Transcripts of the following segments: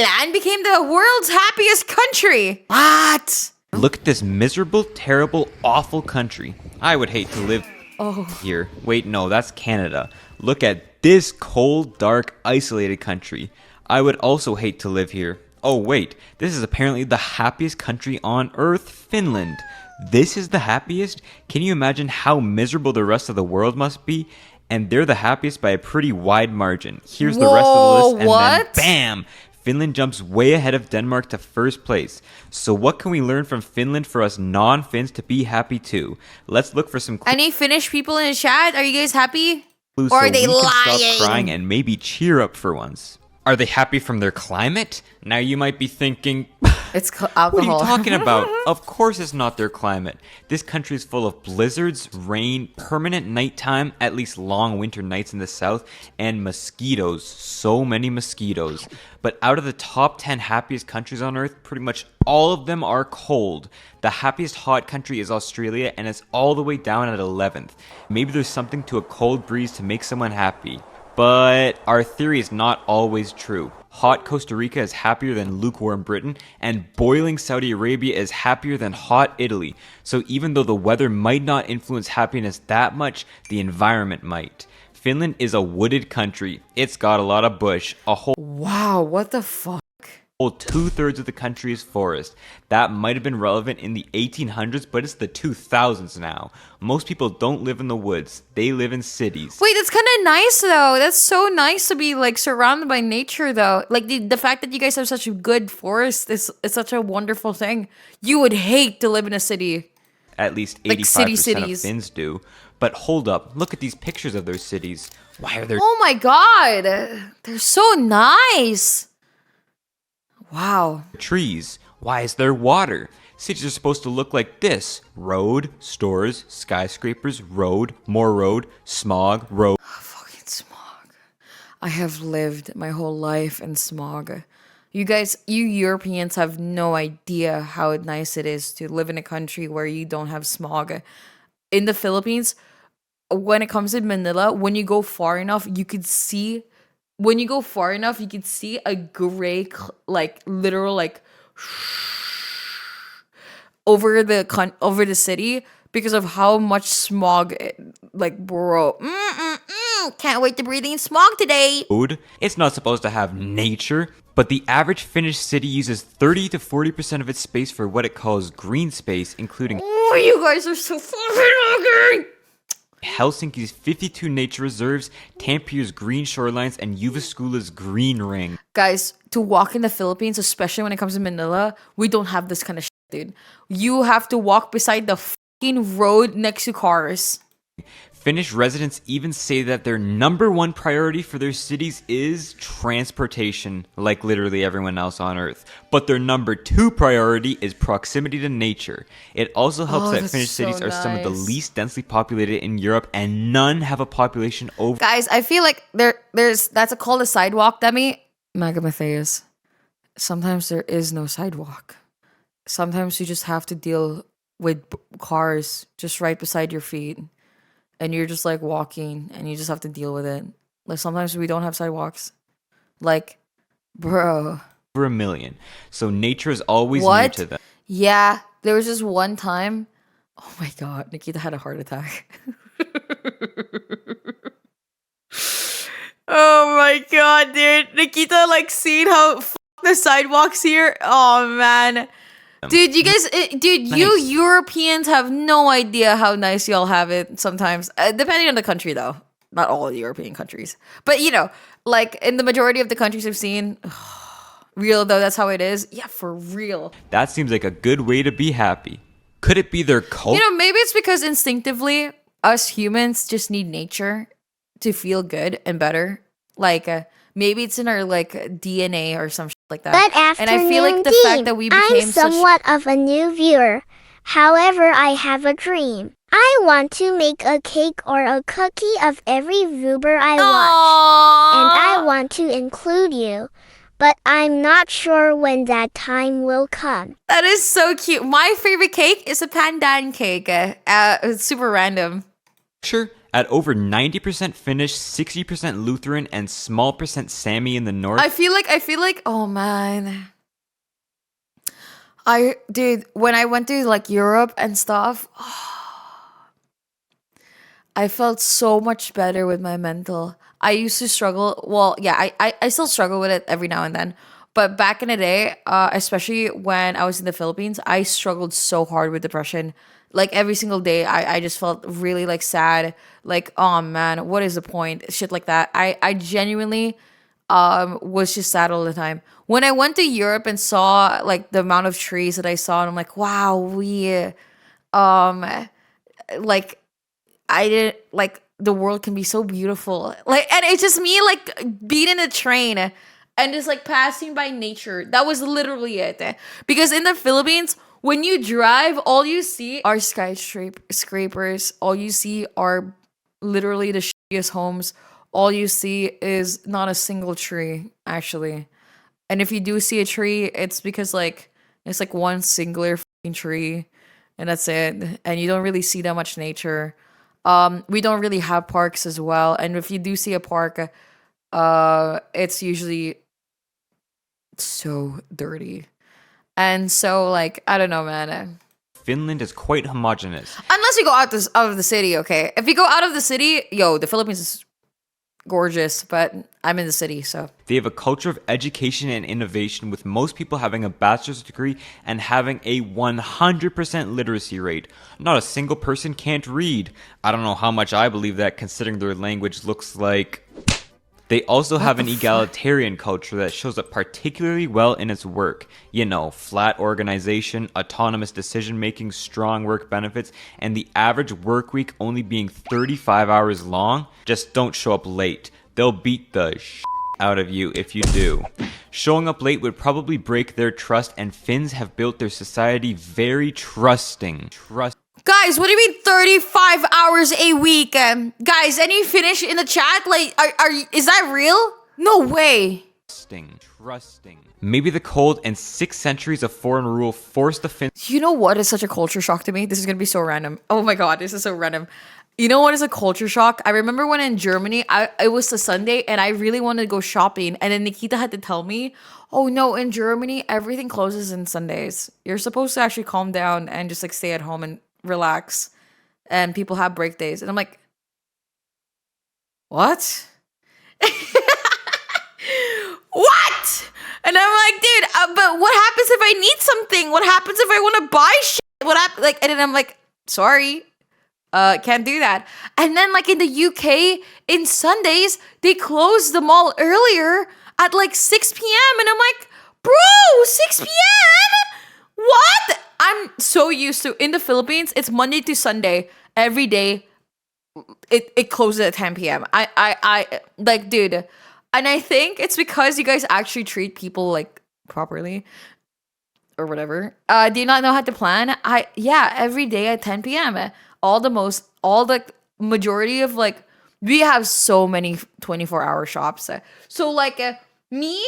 Finland became the world's happiest country. What? Look at this miserable, terrible, awful country. I would hate to live here. Wait, no, that's Canada. Look at this cold, dark, isolated country. I would also hate to live here. Oh wait, this is apparently the happiest country on earth, Finland. This is the happiest? Can you imagine how miserable the rest of the world must be? And they're the happiest by a pretty wide margin. Here's the rest of the list, and then bam! Finland jumps way ahead of Denmark to first place. So what can we learn from Finland for us non-Finns to be happy too? Let's look for some Any Finnish people in the chat? Are you guys happy? clues Or are so they we can lying? stop crying and maybe cheer up for once. Are they happy from their climate? Now you might be thinking, It's alcohol. what are you talking about? Of course it's not their climate. This country is full of blizzards, rain, permanent nighttime, at least long winter nights in the south, and mosquitoes. So many mosquitoes. But out of the top 10 happiest countries on earth, pretty much all of them are cold. The happiest hot country is Australia, and it's all the way down at 11th. Maybe there's something to a cold breeze to make someone happy. But our theory is not always true. Hot Costa Rica is happier than lukewarm Britain, and boiling Saudi Arabia is happier than hot Italy. So even though the weather might not influence happiness that much, the environment might. Finland is a wooded country. It's got a lot of bush. A whole Wow, what the fuck? 2/3 of the country is forest. That might have been relevant in the 1800s, but it's the 2000s now. Most people don't live in the woods. They live in cities. Wait, that's kind of nice though. That's so nice to be like surrounded by nature though. Like the fact that you guys have such a good forest is such a wonderful thing. You would hate to live in a city. At least Like 85% cities. of Finns do. But hold up, look at these pictures of their cities. Why are there Oh my god. They're so nice. Wow. trees? Why is there water? Cities are supposed to look like this. Road, stores, skyscrapers, road, more road, smog, road. Fucking smog. I have lived my whole life in smog. You guys, you Europeans have no idea how nice it is to live in a country where you don't have smog. In the Philippines, when it comes to Manila, when you go far enough, you could see a gray, like literal, like over the city because of how much smog. Like, bro, can't wait to breathe in smog today. It's not supposed to have nature, but the average Finnish city uses 30 to 40% of its space for what it calls green space, including Oh, you guys are so fucking ugly. Helsinki's 52 nature reserves, Tampire's green shorelines, and Uvascula's green ring. Guys, to walk in the Philippines, especially when it comes to Manila, we don't have this kind of shit, dude. You have to walk beside the fucking road next to cars. Finnish residents even say that their #1 priority for their cities is transportation, like literally everyone else on Earth. But their #2 priority is proximity to nature. It also helps that that's Finnish cities so are some of the nice. least densely populated in Europe, and none have a population over. Guys, I feel like that's called a sidewalk, Demi. Magamatheus. Sometimes there is no sidewalk. Sometimes you just have to deal with cars just right beside your feet. And you're just like walking and you just have to deal with it. Like sometimes we don't have sidewalks. Like, bro. Over 1 million. So nature is always What? new to them. Yeah, there was just one time. Oh my god, Nikita had a heart attack. Oh my god, dude. Nikita like seen how the sidewalks here. Oh man. Dude, you guys, you Nice. Europeans have no idea how nice y'all have it sometimes. Depending on the country, though. Not all European countries. But, you know, like in the majority of the countries I've seen, real though, that's how it is. Yeah, for real. That seems like a good way to be happy. Could it be their culture? You know, maybe it's because instinctively, us humans just need nature to feel good and better. Like, maybe it's in our, like, DNA or some shit like that. Good afternoon, And I feel like the fact Dean. that we I'm became such... somewhat of a new viewer. However, I have a dream. I want to make a cake or a cookie of every VTuber I watch. And I want to include you. But I'm not sure when that time will come. That is so cute. My favorite cake is a pandan cake. It's super random. At over 90% Finnish, 60% Lutheran, and small percent Sami in the north. I feel like, oh man. Dude, when I went to like Europe and stuff, I felt so much better with my mental. I used to struggle. Well, yeah, I still struggle with it every now and then. But back in the day, especially when I was in the Philippines, I struggled so hard with depression. Like every single day, I just felt really like sad. Like, oh man, what is the point? Shit like that. I genuinely was just sad all the time. When I went to Europe and saw like the amount of trees that I saw, and I'm like, wow, like I didn't like the world can be so beautiful. Like, and it's just me like being in a train and just like passing by nature. That was literally it. Because in the Philippines, when you drive, all you see are skyscrapers. All you see are literally the shittiest homes. All you see is not a single tree, actually. And if you do see a tree, it's because like it's like one singular fucking tree, and that's it. And you don't really see that much nature. We don't really have parks as well. And if you do see a park, it's usually so dirty. And so like I don't know, man. Finland is quite homogenous. Unless you go out of the city, okay. If you go out of the city, the Philippines is gorgeous, but I'm in the city, so. They have a culture of education and innovation, with most people having a bachelor's degree and having a 100% literacy rate. Not a single person can't read. I don't know how much I believe that, considering their language looks like... They also have an egalitarian culture that shows up particularly well in its work. You know, flat organization, autonomous decision-making, strong work benefits, and the average work week only being 35 hours long. Just don't show up late. They'll beat the out of you if you do. Showing up late would probably break their trust, and Finns have built their society very trusting. Guys, what do you mean 35 hours a week? Guys, any Finnish in the chat? Like, is that real? No way. Trusting. Maybe the cold and 6 centuries of foreign rule forced the Finns... You know what is such a culture shock to me? This is going to be so random. Oh my god, this is so random. You know what is a culture shock? I remember when in Germany, it was a Sunday and I really wanted to go shopping. And then Nikita had to tell me, oh no, in Germany, everything closes on Sundays. You're supposed to actually calm down and just like stay at home and relax, and people have break days. And I'm like, what? What? And I'm like, dude, but what happens if I need something? What happens if I want to buy shit? And then I'm like, sorry, can't do that. And then like in the UK, in Sundays, they close the mall earlier at like 6 p.m. And I'm like, bro, 6 p.m.? What? I'm so used to, in the Philippines, it's Monday to Sunday. Every day, it closes at 10 p.m. I like, dude. And I think it's because you guys actually treat people like properly or whatever. Do you not know how to plan? Every day at 10 p.m. All the majority of like, we have so many 24-hour shops. So like me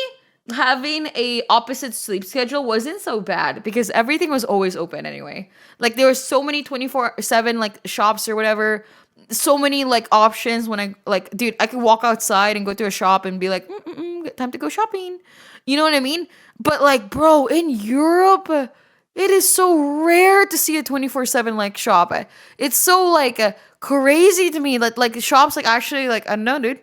having a opposite sleep schedule wasn't so bad because everything was always open anyway. Like there were so many 24/7 like shops or whatever, so many like options. When I like, dude, I could walk outside and go to a shop and be like, time to go shopping. You know what I mean? But like, bro, in Europe, it is so rare to see a 24/7 like shop. It's so like crazy to me that like shops like actually like, I don't know, dude.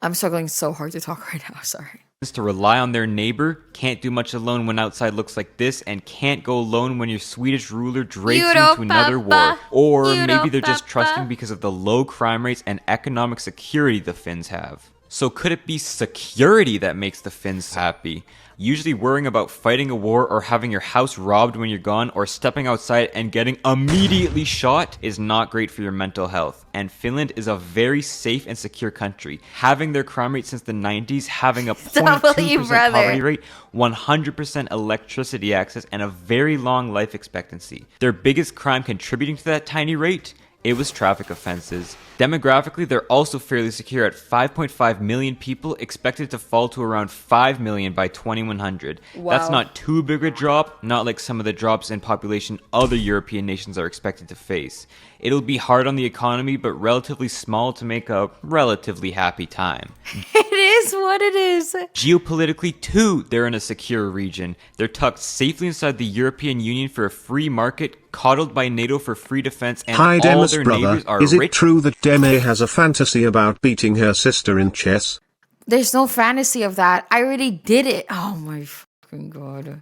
I'm struggling so hard to talk right now. Sorry. To rely on their neighbor, can't do much alone when outside looks like this, and can't go alone when your Swedish ruler drags you to another war. Or maybe they're just trusting because of the low crime rates and economic security the Finns have. So could it be security that makes the Finns happy? Usually worrying about fighting a war or having your house robbed when you're gone, or stepping outside and getting immediately shot is not great for your mental health. And Finland is a very safe and secure country, having their crime rate since the 90s, having a 0.2% poverty rate, 100% electricity access, and a very long life expectancy. Their biggest crime contributing to that tiny rate it was traffic offenses. Demographically, they're also fairly secure at 5.5 million people, expected to fall to around 5 million by 2100. Wow. That's not too big a drop, not like some of the drops in population other European nations are expected to face. It'll be hard on the economy, but relatively small to make a relatively happy time. It is what it is. Geopolitically, too, they're in a secure region. They're tucked safely inside the European Union for a free market, coddled by NATO for free defense, and Hi, all Deme's their brother. neighbors are Is it rich. true that Deme has a fantasy about beating her sister in chess? There's no fantasy of that. I already did it. Oh my fucking god.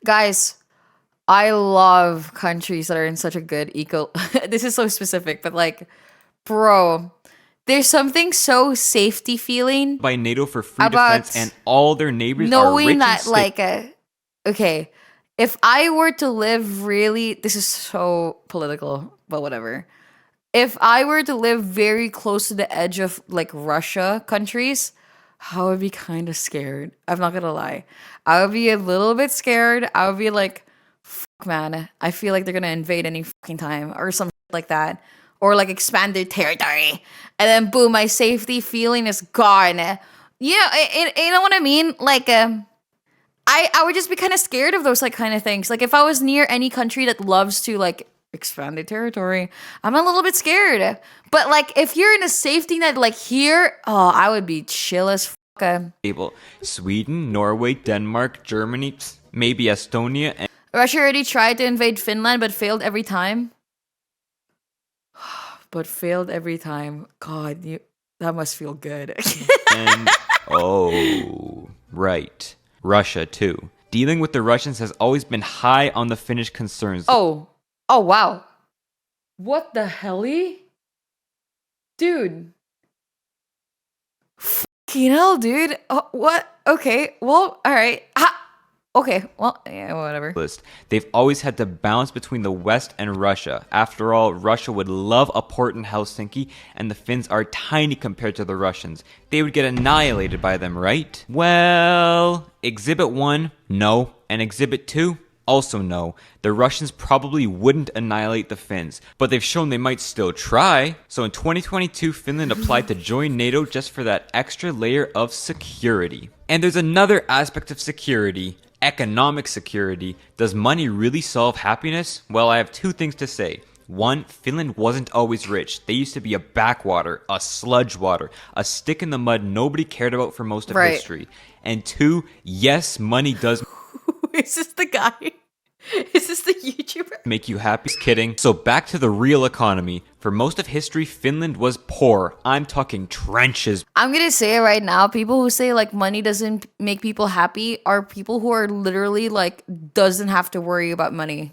Guys, I love countries that are in such a good eco. This is so specific, but like, bro, there's something so safety feeling By NATO for free about defense, and all their neighbors are knowing rich that and like okay, if I were to live really, this is so political, but whatever. If I were to live very close to the edge of like Russia countries, I would be kind of scared. I'm not gonna lie. I would be a little bit scared. I would be like, fuck man, I feel like they're gonna invade any fucking time or something like that. Or like expand their territory. And then boom, my safety feeling is gone. You know what I mean? Like I would just be kind of scared of those like kind of things. Like if I was near any country that loves to like expand their territory, I'm a little bit scared. But like if you're in a safety net like here, oh, I would be chill as fuck. stable. Sweden, Norway, Denmark, Germany, maybe Estonia, and Russia already tried to invade Finland but failed every time. But failed every time. God, that must feel good. and oh, right. Russia, too. Dealing with the Russians has always been high on the Finnish concerns. Oh wow. What the helly? Dude. Fucking hell, dude. What? Okay, well, alright. Okay, well, yeah, whatever. List. They've always had to balance between the West and Russia. After all, Russia would love a port in Helsinki, and the Finns are tiny compared to the Russians. They would get annihilated by them, right? Well, Exhibit 1, no. And Exhibit 2, also no. The Russians probably wouldn't annihilate the Finns, but they've shown they might still try. So in 2022, Finland applied to join NATO just for that extra layer of security. And there's another aspect of security. Economic security. Does money really solve happiness? Well, I have two things to say. One, Finland wasn't always rich. They used to be a backwater, a sludge water, a stick in the mud nobody cared about for most of history. And two, yes, money does Is this the guy? Is this the YouTuber? make you happy. Just kidding. So back to the real economy. For most of history, Finland was poor. I'm talking trenches. I'm gonna say it right now. People who say like money doesn't make people happy are people who are literally like doesn't have to worry about money.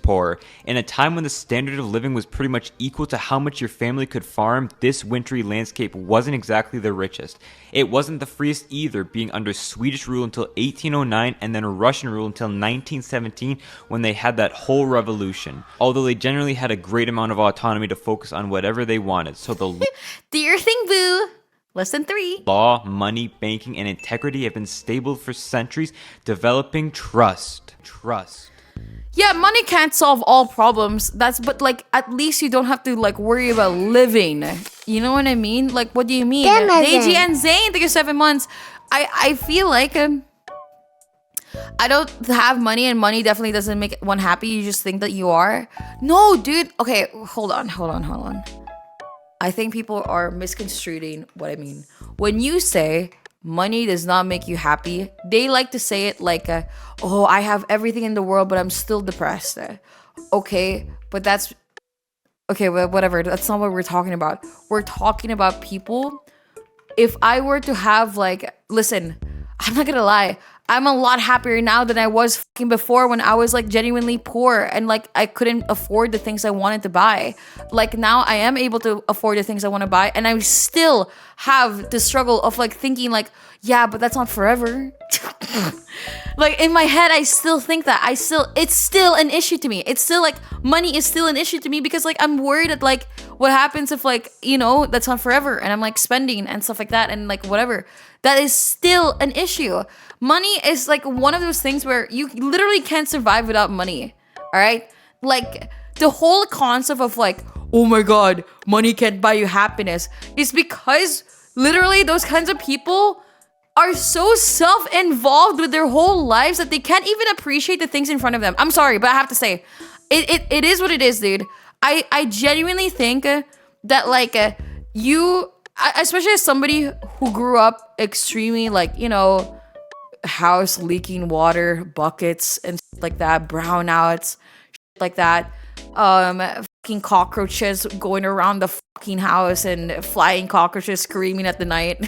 Poor. In a time when the standard of living was pretty much equal to how much your family could farm, this wintry landscape wasn't exactly the richest. It wasn't the freest either, being under Swedish rule until 1809 and then Russian rule until 1917 when they had that whole revolution. Although they generally had a great amount of autonomy to focus on whatever they wanted, so the Do your thing, boo. Less than 3. law, money, banking, and integrity have been stable for centuries, developing trust. Yeah, money can't solve all problems. But like at least you don't have to like worry about living. You know what I mean? Like what do you mean? Deji and Zane, take 7 months. I feel like I don't have money, and money definitely doesn't make one happy. You just think that you are. No, dude. Okay, hold on. I think people are misconstruing what I mean. When you say money does not make you happy, they like to say it like, oh, I have everything in the world, but I'm still depressed. Okay, but that's... Okay, well, whatever. That's not what we're talking about. We're talking about people. If I were to have like... Listen, I'm not gonna lie. I'm a lot happier now than I was fucking before when I was like genuinely poor and like I couldn't afford the things I wanted to buy. Like now I am able to afford the things I want to buy, and I still have the struggle of like thinking like, yeah, but that's not forever. Like in my head, I still think that it's still an issue to me. It's still like money is still an issue to me because like I'm worried that like what happens if like, you know, that's not forever and I'm like spending and stuff like that and like whatever. That is still an issue. Money is like one of those things where you literally can't survive without money. All right? Like the whole concept of like, oh my god, money can't buy you happiness is because literally those kinds of people are so self-involved with their whole lives that they can't even appreciate the things in front of them. I'm sorry, but I have to say, it is what it is, dude. I genuinely think that like you, especially as somebody who grew up extremely like, you know, house leaking water, buckets and shit like that, brownouts, shit like that, fucking cockroaches going around the fucking house and flying cockroaches screaming at the night.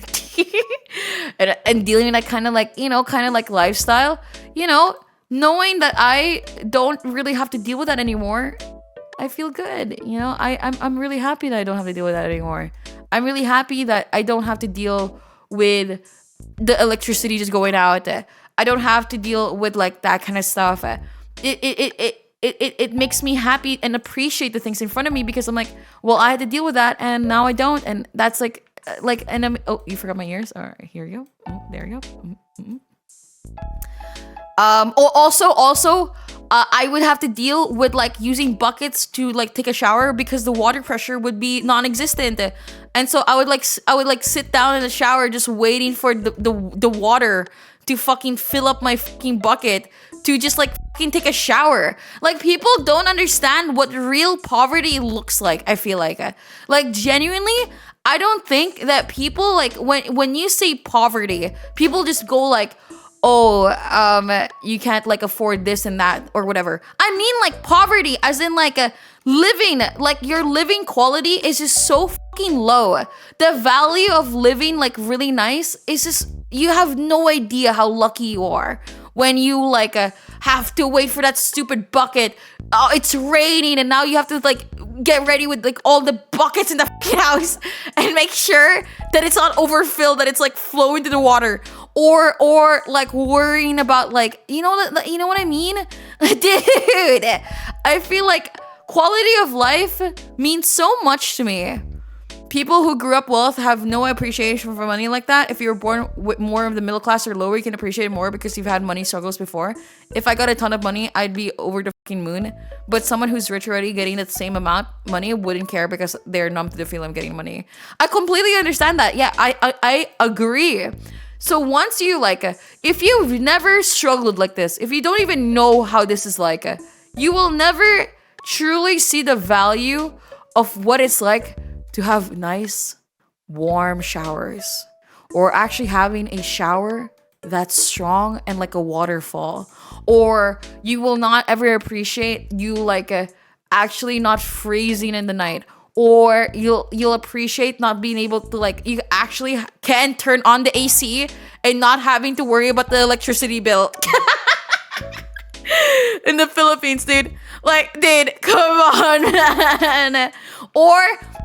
and dealing with that kind of like, you know, kind of like lifestyle, you know, knowing that I don't really have to deal with that anymore, I feel good. You know, I'm really happy that I don't have to deal with that anymore. I'm really happy that I don't have to deal with the electricity just going out. I don't have to deal with like that kind of stuff. It makes me happy and appreciate the things in front of me because I'm like, well, I had to deal with that and now I don't, and that's like, and I'm, oh, you forgot my ears. All right, here you go. There you go. Also, I would have to deal with like using buckets to like take a shower because the water pressure would be non-existent, and so I would like sit down in the shower just waiting for the water to fucking fill up my fucking bucket to just like fucking take a shower. Like, people don't understand what real poverty looks like. I feel like genuinely, I don't think that people like when you say poverty, people just go like, oh, you can't like afford this and that or whatever. I mean like poverty as in like a living, like your living quality is just so fucking low. The value of living like really nice is just, you have no idea how lucky you are when you like have to wait for that stupid bucket. Oh, it's raining and now you have to like get ready with like all the buckets in the fucking house and make sure that it's not overfilled, that it's like flowing to the water, or like worrying about like, you know what I mean? Dude, I feel like quality of life means so much to me. People who grew up wealth have no appreciation for money like that. If you were born with more of the middle class or lower, you can appreciate it more because you've had money struggles before. If I got a ton of money, I'd be over the fucking moon. But someone who's rich already getting the same amount of money wouldn't care because they're numb to the feeling of getting money. I completely understand that. Yeah, I agree. So once you like, if you've never struggled like this, if you don't even know how this is like, you will never truly see the value of what it's like to have nice, warm showers, or actually having a shower that's strong and like a waterfall, or you will not ever appreciate you like actually not freezing in the night, or you'll appreciate not being able to like, you actually can turn on the AC and not having to worry about the electricity bill. In the Philippines, dude. Like, dude, come on, man. Or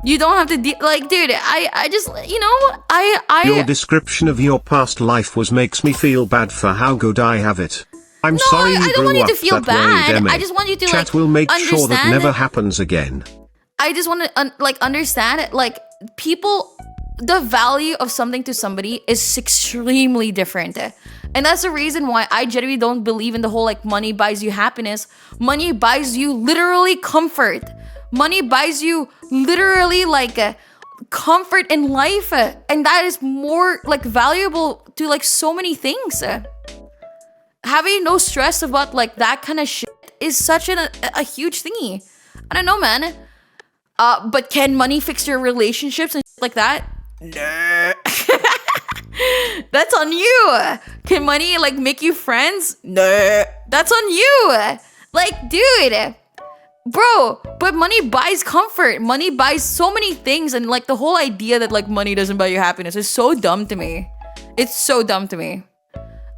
you don't have to like, dude, I just, you know, Your description of your past life makes me feel bad for how good I have it. I'm sorry you I don't grew want you up to feel that bad. way, Deme. I just want you to Chat like will make understand. sure that never happens again. I just want to like understand it. Like, people, the value of something to somebody is extremely different. And that's the reason why I genuinely don't believe in the whole like money buys you happiness. Money buys you literally comfort. Money buys you literally like comfort in life. And that is more like valuable to like so many things. Having no stress about like that kind of shit is such a huge thingy. I don't know, man. But can money fix your relationships and shit like that? No. That's on you. Can money like make you friends? No. That's on you. Like, dude, bro, but money buys comfort. Money buys so many things, and like the whole idea that like money doesn't buy you happiness is so dumb to me. It's so dumb to me.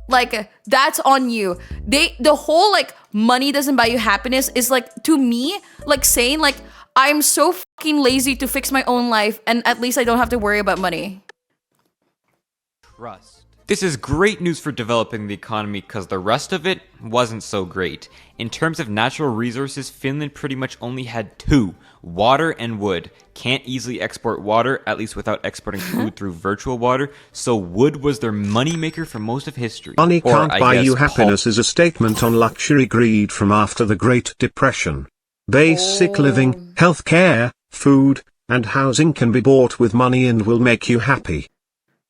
Like, that's on you. The whole like money doesn't buy you happiness is like, to me, like saying like, I'm so fucking lazy to fix my own life and at least I don't have to worry about money. Trust. This is great news for developing the economy because the rest of it wasn't so great. In terms of natural resources, Finland pretty much only had two: water and wood. Can't easily export water, at least without exporting food through virtual water, so wood was their moneymaker for most of history. Money Or, can't I buy guess, you happiness is a statement on luxury greed from after the Great Depression. Basic living, healthcare, food, and housing can be bought with money and will make you happy.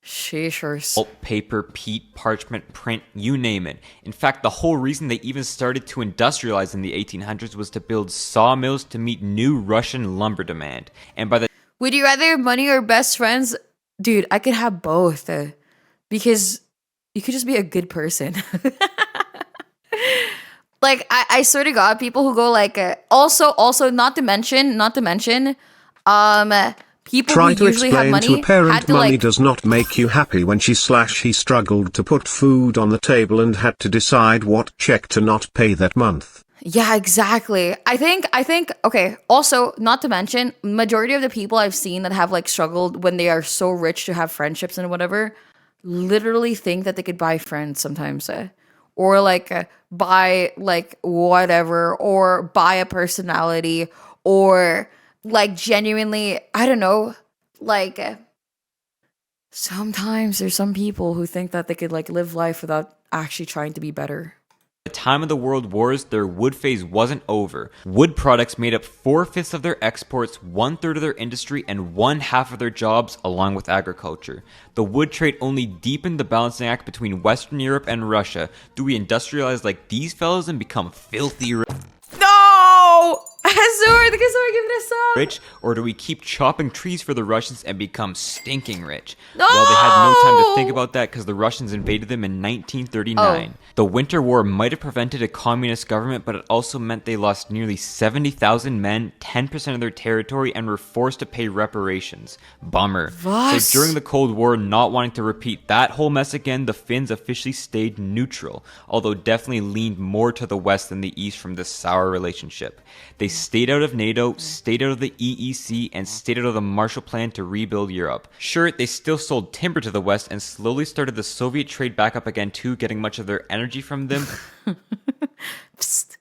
Sheeshers. Pulp, paper, peat, parchment, print, you name it. In fact, the whole reason they even started to industrialize in the 1800s was to build sawmills to meet new Russian lumber demand. And by the Would you rather have money or best friends? Dude, I could have both. Because you could just be a good person. Like, I swear to God, people who go like, also, not to mention, people Try who to usually have explain money to a parent had to money like, does not make you happy when he struggled to put food on the table and had to decide what check to not pay that month. yeah, exactly. I think, okay, also, not to mention, majority of the people I've seen that have like struggled when they are so rich to have friendships and whatever, literally think that they could buy friends sometimes. Or like buy like whatever, or buy a personality, or like genuinely, I don't know, like sometimes there's some people who think that they could like live life without actually trying to be better. time of the world wars, their wood phase wasn't over. Wood products made up 4/5 of their exports, 1/3 of their industry, and 1/2 of their jobs, along with agriculture. The wood trade only deepened the balancing act between Western Europe and Russia. Do we industrialize like these fellas and become filthy No! Azur, give it a sub. rich, or do we keep chopping trees for the Russians and become stinking rich? No! Well, they had no time to think about that because the Russians invaded them in 1939. The Winter War might have prevented a communist government, but it also meant they lost nearly 70,000 men, 10% of their territory, and were forced to pay reparations. Bummer. Was? So during the Cold War, not wanting to repeat that whole mess again, the Finns officially stayed neutral, although definitely leaned more to the west than the east from this sour relationship. They stayed out of NATO, stayed out of the EEC, and stayed out of the Marshall Plan to rebuild Europe. Sure, they still sold timber to the West and slowly started the Soviet trade back up again too, getting much of their energy from them. Psst.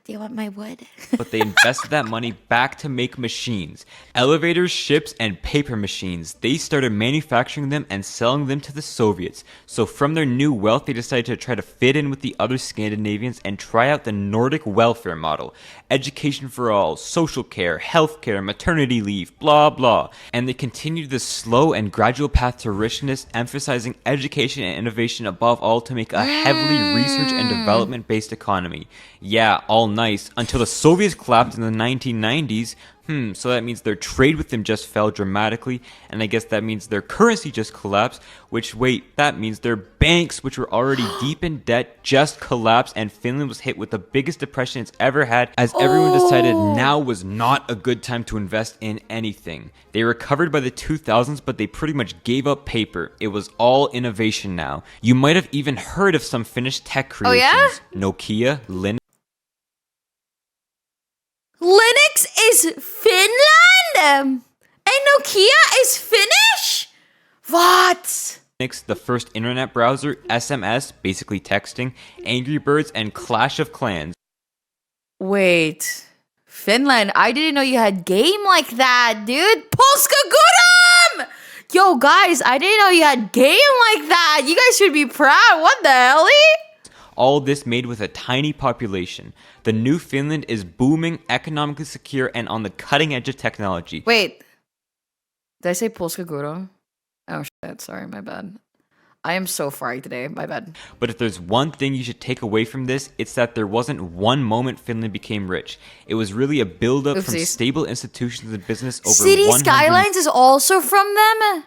Do you want my wood? But they invested that money back to make machines. Elevators, ships, and paper machines. They started manufacturing them and selling them to the Soviets. So from their new wealth, they decided to try to fit in with the other Scandinavians and try out the Nordic welfare model. Education for all, social care, healthcare, maternity leave, blah blah. And they continued this slow and gradual path to richness, emphasizing education and innovation above all to make a heavily research and development based economy. Yeah, all nice, until the Soviets collapsed in the 1990s. So that means their trade with them just fell dramatically, and I guess that means their currency just collapsed, which, wait, that means their banks, which were already deep in debt, just collapsed, and Finland was hit with the biggest depression it's ever had, as everyone decided now was not a good time to invest in anything. They recovered by the 2000s, but they pretty much gave up paper. It was all innovation now. You might have even heard of some Finnish tech creations. yeah? Nokia, Linux, Linux is Finland? And Nokia is Finnish? What? the first internet browser, SMS, basically texting, Angry Birds, and Clash of Clans. Wait. Finland, I didn't know you had game like that, dude. Polska Gudam! Yo, guys, I didn't know you had game like that. You guys should be proud. What the hell? All this made with a tiny population. The new Finland is booming, economically secure, and on the cutting edge of technology. Wait. Did I say Polska Gudam? Oh, shit. Sorry, my bad. I am so fried today. My bad. But if there's one thing you should take away from this, it's that there wasn't one moment Finland became rich. It was really a build-up from Oopsies. stable institutions and business over City 100 Skylines is also from them?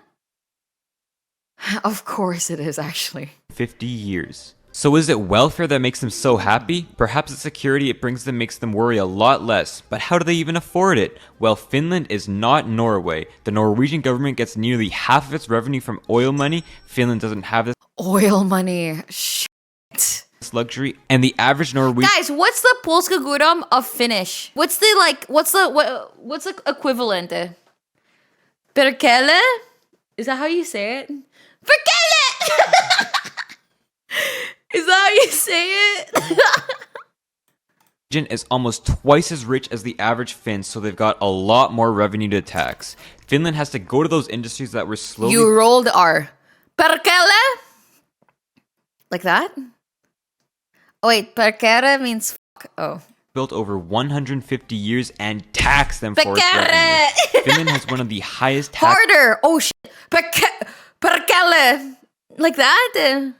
Of course it is, actually. 50 years. So is it welfare that makes them so happy? Perhaps the security it brings them makes them worry a lot less. But how do they even afford it? Well, Finland is not Norway. The Norwegian government gets nearly half of its revenue from oil money. Finland doesn't have this Oil money. Shit. luxury. And the average Norwegian Guys, what's the Polska Gudam of Finnish? What's the equivalent? Perkele? Is that how you say it? Perkele! Is that how you say it? is almost twice as rich as the average Finn, so they've got a lot more revenue to tax. Finland has to go to those industries that were slowly... You rolled R. Perkele? Like that? Oh wait, perkele means fuck. Oh. built over 150 years and tax them for its revenue. Finland has one of the highest tax. Harder! Oh shit! Perkele! Like that?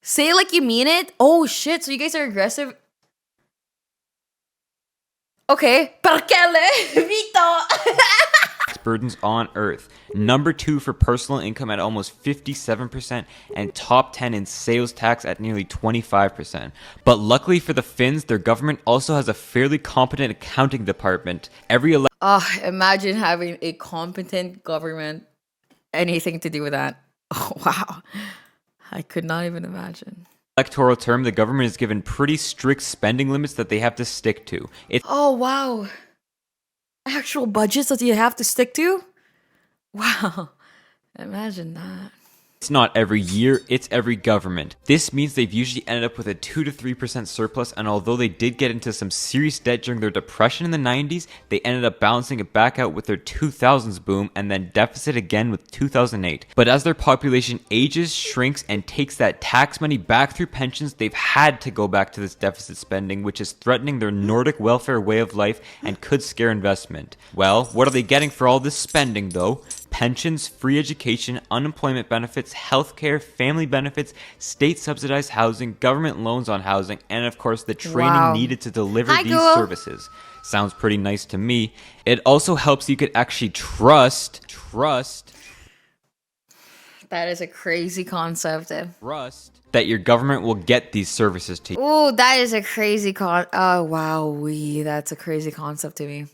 Say it like you mean it? Oh shit, so you guys are aggressive? Okay. Perkele! Vito! Burdens on Earth. Number 2 for personal income at almost 57%, and top 10 in sales tax at nearly 25%. But luckily for the Finns, their government also has a fairly competent accounting department. Imagine having a competent government. Anything to do with that. Oh, wow. I could not even imagine. Electoral term, the government is given pretty strict spending limits that they have to stick to. Oh, wow. Actual budgets that you have to stick to? Wow. Imagine that. It's not every year, it's every government. This means they've usually ended up with a 2 to 3% surplus, and although they did get into some serious debt during their depression in the 90s, they ended up balancing it back out with their 2000s boom and then deficit again with 2008. But as their population ages, shrinks, and takes that tax money back through pensions, they've had to go back to this deficit spending, which is threatening their Nordic welfare way of life and could scare investment. Well, what are they getting for all this spending though? Pensions, free education, unemployment benefits, healthcare, family benefits, state-subsidized housing, government loans on housing, and of course the training needed to deliver these services. Sounds pretty nice to me. It also helps you could actually trust. That is a crazy concept. Trust that your government will get these services to you. Oh, that is a crazy oh, wow. That's a crazy concept to me.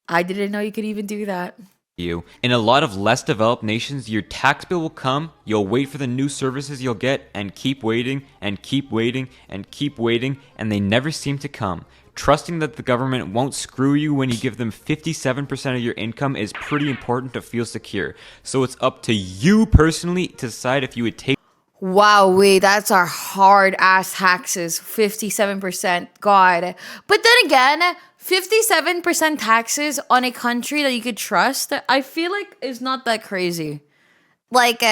I didn't know you could even do that. In a lot of less developed nations, your tax bill will come, you'll wait for the new services you'll get, and keep waiting, and keep waiting, and keep waiting, and they never seem to come. Trusting that the government won't screw you when you give them 57% of your income is pretty important to feel secure. So it's up to you personally to decide if you would take. Wow, that's our hard ass taxes. 57%. God. But then again, 57% taxes on a country that you could trust, I feel like is not that crazy. Like,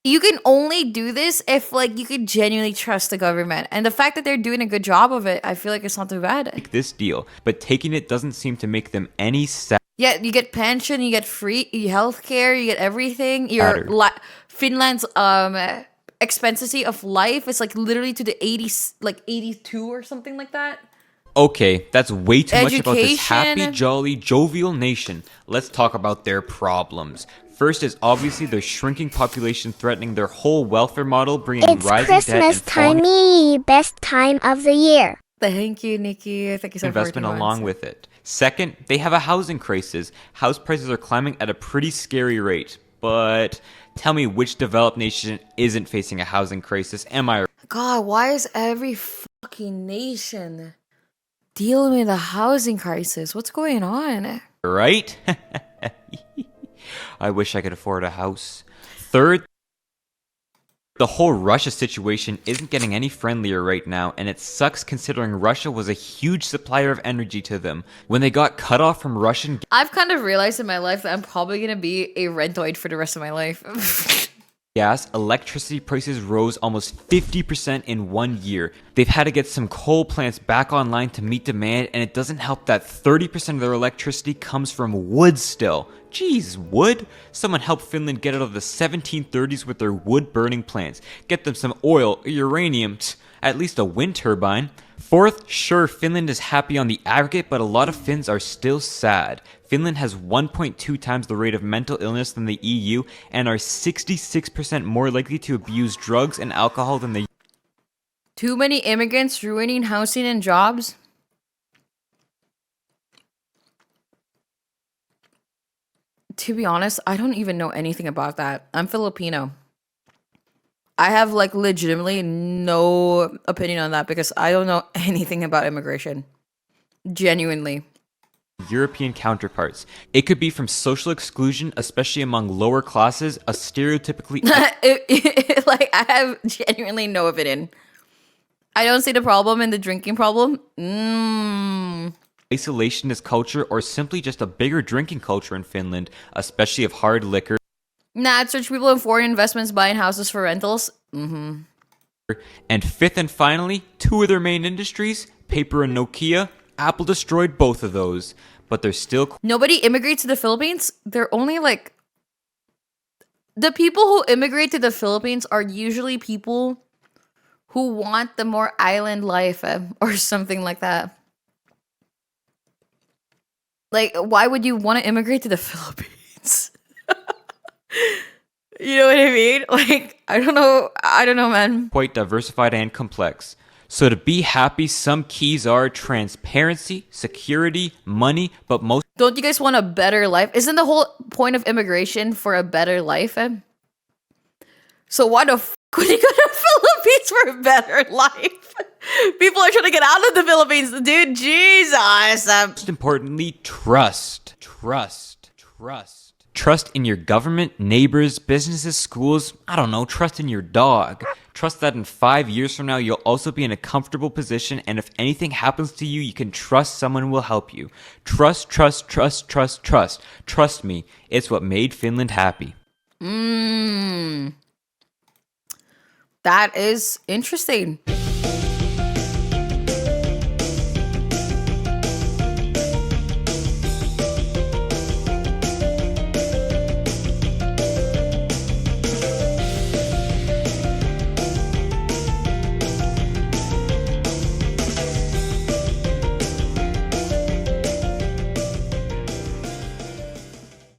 you can only do this if, like, you could genuinely trust the government. And the fact that they're doing a good job of it, I feel like it's not too bad. Take this deal, but taking it doesn't seem to make them any sad. Yeah, you get pension, you get free healthcare, you get everything. Finland's expectancy of life is like literally to the 80s, like 82 or something like that. Okay, that's way too much about this Education. happy, jolly, jovial nation. Let's talk about their problems. First is obviously their shrinking population threatening their whole welfare model, bringing It's rising Christmas debt and falling time, best time of the year. Thank you, Nikki. Thank you so much. investment along with it. Second, they have a housing crisis. House prices are climbing at a pretty scary rate. But tell me which developed nation isn't facing a housing crisis? Am I God, why is every fucking nation dealing with a housing crisis? What's going on? right? I wish I could afford a house. Third, the whole Russia situation isn't getting any friendlier right now, and it sucks considering Russia was a huge supplier of energy to them. When they got cut off from Russian I've kind of realized in my life that I'm probably going to be a rentoid for the rest of my life. gas, electricity prices rose almost 50% in 1 year. They've had to get some coal plants back online to meet demand, and it doesn't help that 30% of their electricity comes from wood still. Jeez, wood? Someone help Finland get out of the 1730s with their wood-burning plants. Get them some oil, uranium, at least a wind turbine. Fourth, sure, Finland is happy on the aggregate, but a lot of Finns are still sad. Finland has 1.2 times the rate of mental illness than the EU and are 66% more likely to abuse drugs and alcohol than the Too many immigrants ruining housing and jobs. To be honest, I don't even know anything about that. I'm Filipino. I have like legitimately no opinion on that because I don't know anything about immigration. Genuinely. European counterparts. It could be from social exclusion, especially among lower classes, a stereotypically Like, I have genuinely no opinion. I don't see the problem in the drinking problem. isolationist culture, or simply just a bigger drinking culture in Finland, especially of hard liquor. Nah, it's rich people in foreign investments buying houses for rentals. And fifth and finally, two of their main industries, paper and Nokia, Apple destroyed both of those. But they're still... Nobody immigrates to the Philippines. They're only like... The people who immigrate to the Philippines are usually people who want the more island life or something like that. Like, why would you want to immigrate to the Philippines? You know what I mean? Like, I don't know, man. Quite diversified and complex. So to be happy, some keys are transparency, security, money, but most... Don't you guys want a better life? Isn't the whole point of immigration for a better life? So why the f would you go to the Philippines for a better life? People are trying to get out of the Philippines, dude. Jesus. Most importantly, trust. Trust in your government, neighbors, businesses, schools. I don't know, trust in your dog. Trust that in 5 years from now, you'll also be in a comfortable position, and if anything happens to you, you can trust someone will help you. Trust. Trust me, it's what made Finland happy. That is interesting.